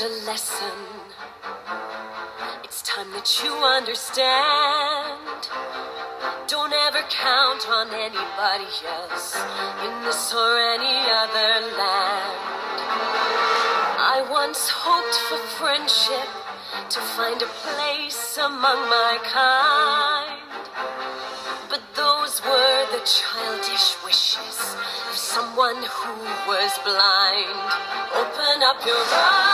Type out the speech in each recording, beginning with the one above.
learned a lesson. It's time that you understand. Don't ever count on anybody else in this or any other land. I once hoped for friendship, to find a place among my kind. But those were the childish wishes of someone who was blind. Open up your eyes,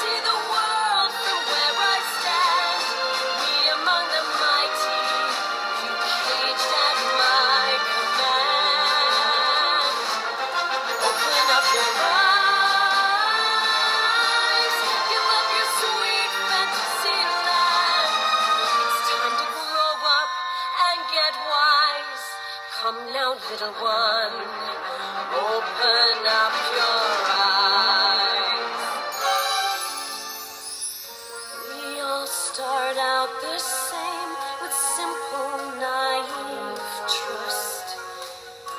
see the world from where I stand. Me among the mighty, you caged at my command. Open up your eyes, give up your sweet fantasy land. It's time to grow up and get wise. Come now, little one, open up your eyes. We all start out the same, with simple, naive trust,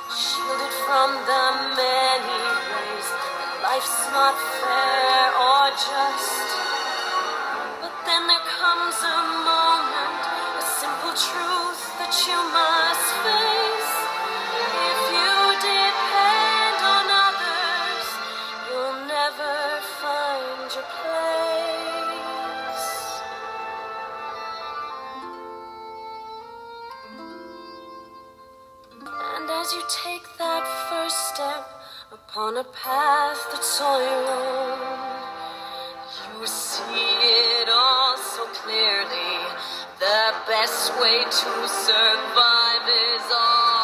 shielded from the many ways that life's not fair or just. But then there comes a moment, a simple truth that you must face. If you depend on others, you'll never find your place. And as you take that first step upon a path that's all your own, you see it all so clearly. The best way to survive is all